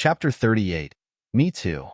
Chapter 38. Me Too.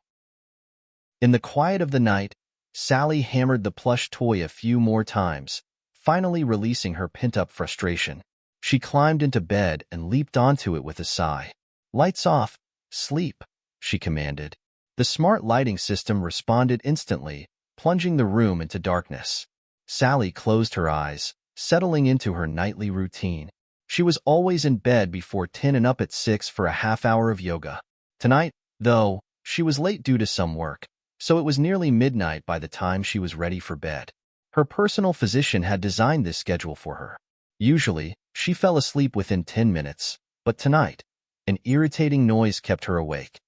In the quiet of the night, Sally hammered the plush toy a few more times, finally releasing her pent-up frustration. She climbed into bed and leaped onto it with a sigh. "Lights off. Sleep," she commanded. The smart lighting system responded instantly, plunging the room into darkness. Sally closed her eyes, settling into her nightly routine. She was always in bed before 10 and up at 6 for a half-hour of yoga. Tonight, though, she was late due to some work, so it was nearly midnight by the time she was ready for bed. Her personal physician had designed this schedule for her. Usually, she fell asleep within 10 minutes, but tonight, an irritating noise kept her awake.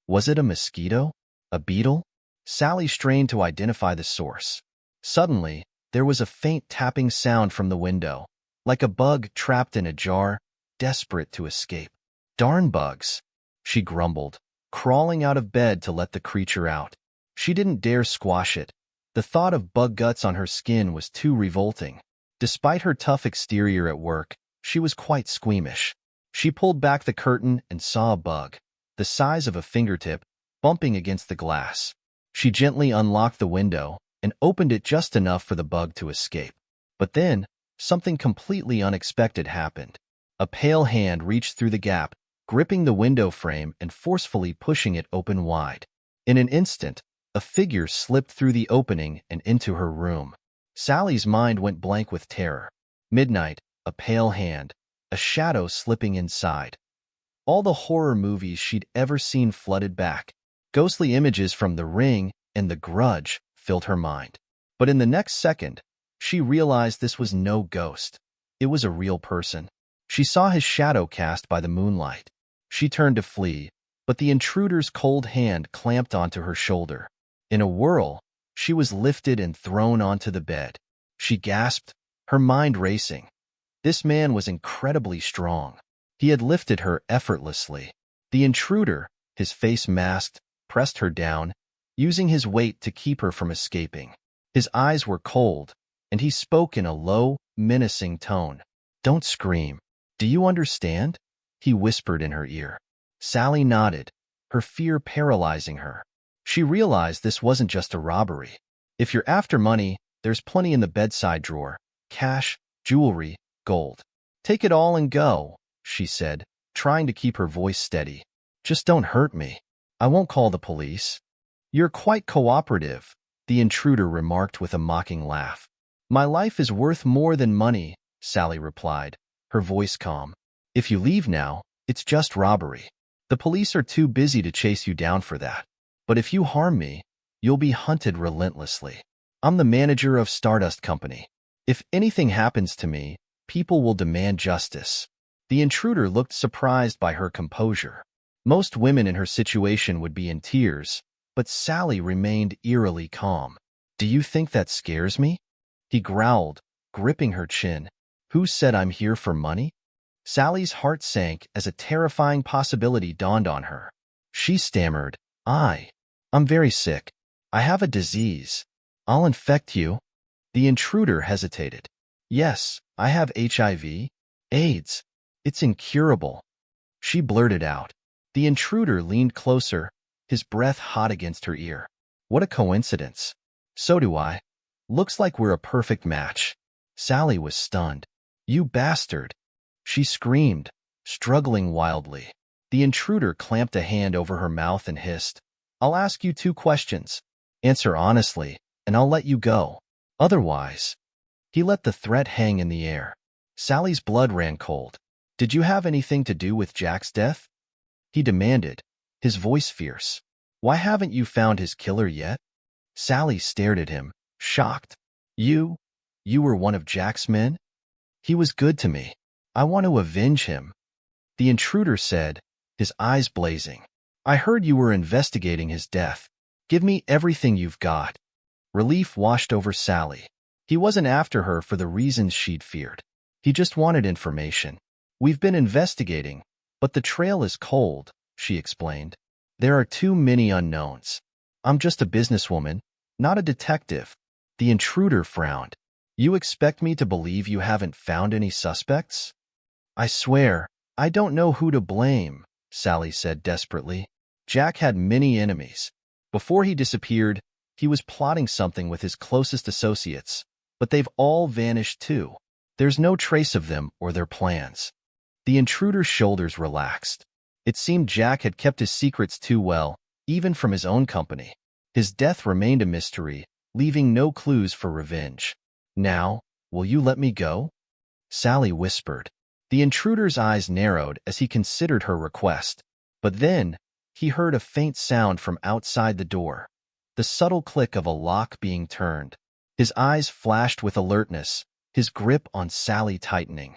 Was it a mosquito? A beetle? Sally strained to identify the source. Suddenly, there was a faint tapping sound from the window, like a bug trapped in a jar, desperate to escape. "Darn bugs," she grumbled, crawling out of bed to let the creature out. She didn't dare squash it. The thought of bug guts on her skin was too revolting. Despite her tough exterior at work, she was quite squeamish. She pulled back the curtain and saw a bug, the size of a fingertip, bumping against the glass. She gently unlocked the window and opened it just enough for the bug to escape. But then, something completely unexpected happened. A pale hand reached through the gap, gripping the window frame and forcefully pushing it open wide. In an instant, a figure slipped through the opening and into her room. Sally's mind went blank with terror. Midnight, a pale hand, a shadow slipping inside. All the horror movies she'd ever seen flooded back. Ghostly images from The Ring and The Grudge filled her mind. But in the next second, she realized this was no ghost. It was a real person. She saw his shadow cast by the moonlight. She turned to flee, but the intruder's cold hand clamped onto her shoulder. In a whirl, she was lifted and thrown onto the bed. She gasped, her mind racing. This man was incredibly strong. He had lifted her effortlessly. The intruder, his face masked, pressed her down, using his weight to keep her from escaping. His eyes were cold, and he spoke in a low, menacing tone. "Don't scream. Do you understand?" he whispered in her ear. Sally nodded, her fear paralyzing her. She realized this wasn't just a robbery. If you're after money, there's plenty in the bedside drawer. Cash, jewelry, gold. "Take it all and go," she said, trying to keep her voice steady. "Just don't hurt me. I won't call the police." "You're quite cooperative," the intruder remarked with a mocking laugh. "My life is worth more than money," Sally replied, her voice calm. "If you leave now, it's just robbery. The police are too busy to chase you down for that. But if you harm me, you'll be hunted relentlessly. I'm the manager of Stardust Company. If anything happens to me, people will demand justice." The intruder looked surprised by her composure. Most women in her situation would be in tears, but Sally remained eerily calm. "Do you think that scares me?" he growled, gripping her chin. "Who said I'm here for money?" Sally's heart sank as a terrifying possibility dawned on her. She stammered, I'm very sick. I have a disease. I'll infect you." The intruder hesitated. "Yes, I have HIV, AIDS. It's incurable," she blurted out. The intruder leaned closer, his breath hot against her ear. "What a coincidence. So do I. Looks like we're a perfect match." Sally was stunned. "You bastard!" she screamed, struggling wildly. The intruder clamped a hand over her mouth and hissed, "I'll ask you 2 questions. Answer honestly, and I'll let you go. Otherwise..." He let the threat hang in the air. Sally's blood ran cold. "Did you have anything to do with Jack's death?" he demanded, his voice fierce. "Why haven't you found his killer yet?" Sally stared at him, shocked. You were one of Jack's men?" "He was good to me. I want to avenge him," the intruder said, his eyes blazing. "I heard you were investigating his death. Give me everything you've got." Relief washed over Sally. He wasn't after her for the reasons she'd feared. He just wanted information. "We've been investigating, but the trail is cold," she explained. "There are too many unknowns. I'm just a businesswoman, not a detective." The intruder frowned. "You expect me to believe you haven't found any suspects?" I swear, I don't know who to blame, Sally said desperately. Jack had many enemies. Before he disappeared, he was plotting something with his closest associates, but they've all vanished too. There's no trace of them or their plans. The intruder's shoulders relaxed. It seemed Jack had kept his secrets too well, even from his own company. His death remained a mystery, leaving no clues for revenge. Now, will you let me go? Sally whispered. The intruder's eyes narrowed as he considered her request, but then he heard a faint sound from outside the door, the subtle click of a lock being turned. His eyes flashed with alertness, his grip on Sally tightening.